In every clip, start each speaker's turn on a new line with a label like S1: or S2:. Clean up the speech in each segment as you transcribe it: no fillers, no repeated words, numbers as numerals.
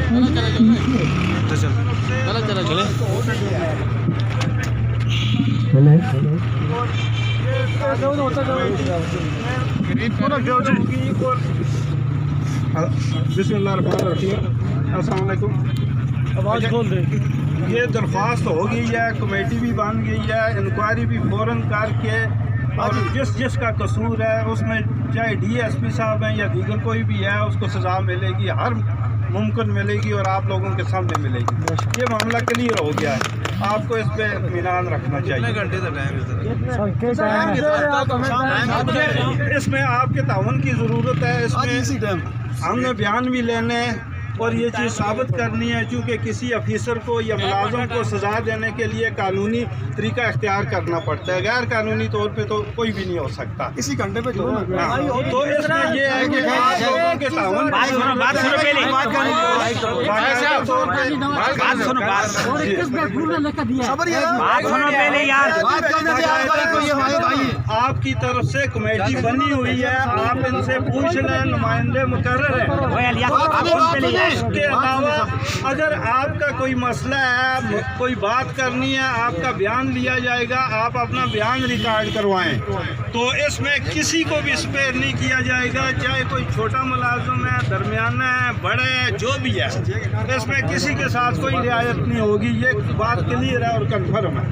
S1: السلام علیکم. آواز کھول دے. یہ درخواست ہو گئی ہے, کمیٹی بھی بن گئی ہے, انکوائری بھی فوراً کر کے, اور جس کا قصور ہے اس میں چاہے ڈی ایس پی صاحب ہیں یا دیگر کوئی بھی ہے اس کو سزا ملے گی, ہر ممکن ملے گی, اور آپ لوگوں کے سامنے ملے گی. یہ معاملہ کلیئر ہو گیا ہے, آپ کو اس پہ اطمینان رکھنا چاہیے. اس میں آپ کے تعاون کی ضرورت ہے. اس میں ہم نے بیان بھی لینے اور یہ چیز ثابت کرنی ہے, چونکہ کسی افیسر کو یا ملازم کو سزا دینے کے لیے قانونی طریقہ اختیار کرنا پڑتا ہے, غیر قانونی طور پہ تو کوئی بھی نہیں ہو سکتا.
S2: اسی گھنٹے پہ
S1: تو اس میں یہ ہے کہ آپ لوگوں کے تعاون آپ کی طرف سے کمیٹی بنی ہوئی ہے, آپ ان سے پوچھ لیں, نمائندے مقرر ہیں. اس کے علاوہ اگر آپ کا کوئی مسئلہ ہے, کوئی بات کرنی ہے, آپ کا بیان لیا جائے گا, آپ اپنا بیان ریکارڈ کروائیں. تو اس میں کسی کو بھی اسپیئر نہیں کیا جائے گا, چاہے کوئی چھوٹا ملازم ہے, درمیانہ ہے, بڑے ہے, جو بھی ہے, اس میں کسی کے ساتھ کوئی رعایت نہیں ہوگی. یہ بات کلیئر ہے اور کنفرم ہے.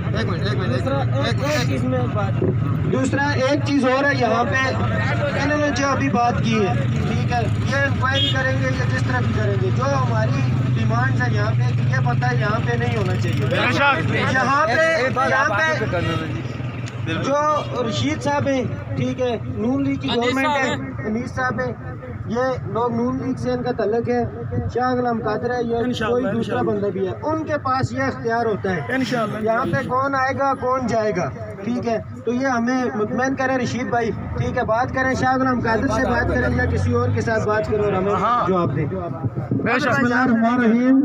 S3: دوسرا ایک چیز اور ہے, یہاں پہ انہوں نے جو ابھی بات کی ہے, ٹھیک ہے, یہ انکوائری کریں گے یا جس طرح بھی کریں گے, جو ہماری ڈیمانڈ ہے یہاں پہ, یہ پتہ ہے یہاں پہ نہیں ہونا چاہیے. یہاں پہ جو رشید صاحب ہیں, ٹھیک ہے, نون لیگ کی گورنمنٹ ہے, انیس صاحب ہیں, یہ لوگ نون لیگ سے ان کا تعلق ہے, شاہ غلام قادر ہے, یا کوئی دوسرا بندہ بھی ہے, ان کے پاس یہ اختیار ہوتا ہے یہاں پہ کون آئے گا کون جائے گا. ٹھیک ہے, تو یہ ہمیں مطمئن کریں رشید بھائی, ٹھیک ہے, بات کریں شاہ غلام قادر سے بات کریں یا کسی اور کے ساتھ بات کریں اور ہمیں جواب دیں.
S2: بسم اللہ الرحمن الرحیم.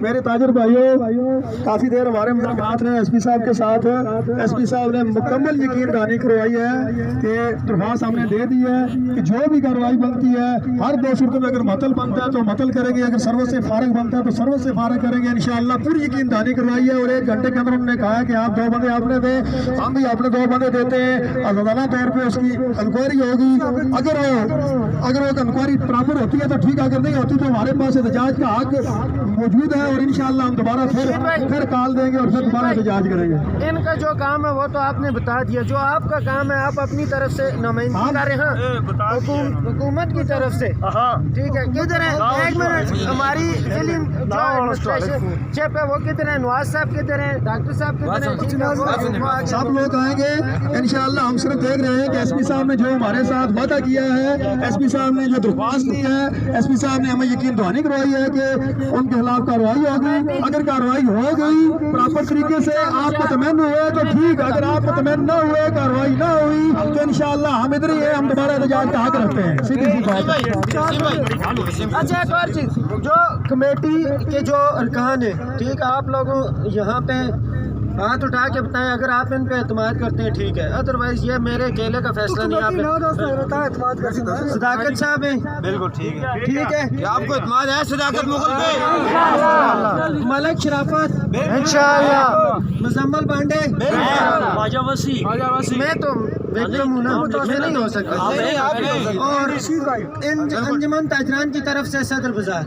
S2: میرے تاجر بھائیوں, کافی دیر ہمارے ملاقات نے ایس پی صاحب کے ساتھ, ایس پی صاحب نے مکمل یقین دہانی کروائی ہے کہ درخواست ہم نے دے دی ہے کہ جو بھی کارروائی بنتی ہے, ہر 2 صورتوں میں اگر معطل بنتا ہے تو معطل کریں گے, اگر سروس سے فارغ بنتا ہے تو سروس سے فارغ کریں گے انشاءاللہ. پوری یقین دہانی کروائی ہے, اور 1 گھنٹے کے اندر انہوں نے کہا کہ آپ 2 بندے آپ نے دے, ہم بھی اپنے 2 بندے دیتے ہیں, آزادانہ طور پہ اس کی انکوائری ہوگی. اگر وہ انکوائری پراپر ہوتی ہے تو ٹھیک, اگر نہیں ہوتی تو ہمارے پاس احتجاج کا حق موجود ہے, اور انشاءاللہ ہم دوبارہ پھر کال دیں گے اور پھر دوبارہ احتجاج کریں گے.
S3: ان کا جو کام ہے وہ تو آپ نے بتا دیا, جو آپ کا کام ہے آپ اپنی طرف سے نمائندگی کر رہے ہیں حکومت کی طرف سے, ٹھیک ہے. کدھر ہے, 1 منٹ, ہماری فلم جو ایڈمنسٹریشن چیف ہے وہ کدھر ہے, نواز صاحب کدھر ہیں, ڈاکٹر صاحب کدھر ہیں,
S2: سب لوگ آئیں گے انشاءاللہ. ہم صرف دیکھ رہے ہیں کہ ایس پی صاحب نے جو ہمارے ساتھ وعدہ کیا ہے, ایس پی صاحب نے جو درخواست دی ہے, ایس پی صاحب نے ہمیں یقین دہانی کروائی ہے کہ ان کے خلاف کارروائی ہوگی. اگر کارروائی ہو گئی پراپر طریقے سے, آپ مطمئن ہوئے تو ٹھیک, اگر آپ مطمئن نہ ہوئے, کارروائی نہ ہوئی تو انشاءاللہ ہم ادھر ہی ہیں, ہم دوبارہ احتجاج کا حق رکھتے ہیں. سیدھی سی بات.
S3: اچھا, ایک اور چیز, جو کمیٹی کے جو ارکان ہیں, ٹھیک ہے, آپ لوگوں یہاں پہ ہاتھ اٹھا کے بتائیں اگر آپ ان پہ اعتماد کرتے ہیں, ٹھیک ہے, ادروائز یہ میرے اکیلے کا فیصلہ نہیں. آپ صداقت صاحب ہیں, بالکل ٹھیک ہے, ٹھیک ہے, آپ کو اعتماد ہے صداقت مغل پہ, ملک شرافت انشاءاللہ, مزمل پانڈے, میں تو وکٹم ہوں نا, میں نہیں ہو سکتا, اور انجمن تاجران کی طرف سے صدر بازار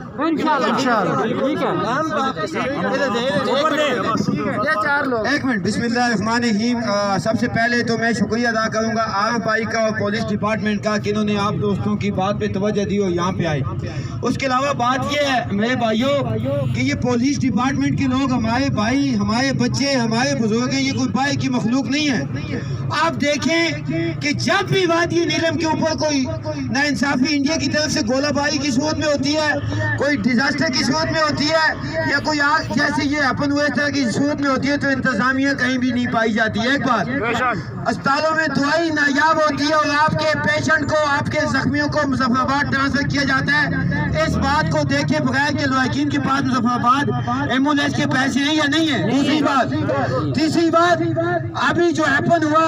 S3: یہ 4 لوگ.
S4: ایک منٹ, بسم اللہ الرحمن الرحیم. سب سے پہلے تو میں شکریہ ادا کروں گا آپ بھائی کا اور پولیس ڈپارٹمنٹ کا کہ انہوں نے آپ دوستوں کی بات پہ توجہ دی اور یہاں پہ آئے. اس کے علاوہ بات یہ ہے میرے بھائیوں کہ یہ پولیس ڈپارٹمنٹ کے لوگ ہمارے بھائی, ہمارے بچے, ہمارے بزرگ ہیں, یہ کوئی بائی کی مخلوق نہیں ہے. آپ دیکھیں کہ جب بھی وادی نیلم کے اوپر کوئی ناانصافی انڈیا کی طرف سے گولہ باری کی صورت میں ہوتی ہے, کوئی ڈیزاسٹر کی صورت میں ہوتی ہے, یا کوئی آگ جیسے یہ اپن ہوئے طرح کی صورت میں ہوتی ہے, تو انتظامیہ کہیں بھی نہیں پائی جاتی ہے. ایک بات, اسپتالوں میں دوائی نایاب ہوتی ہے اور آپ کے پیشنٹ کو, آپ کے زخمیوں کو مظفر آباد ٹرانسفر کیا جاتا ہے. اس بات کو دیکھے بغیر کہ لواحقین کے پاس مظفر آباد ایمبولینس کے پیسے ہیں یا نہیں ہیں. دوسری بات, تیسری بات, ابھی جو ہیپن ہوا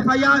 S4: FIR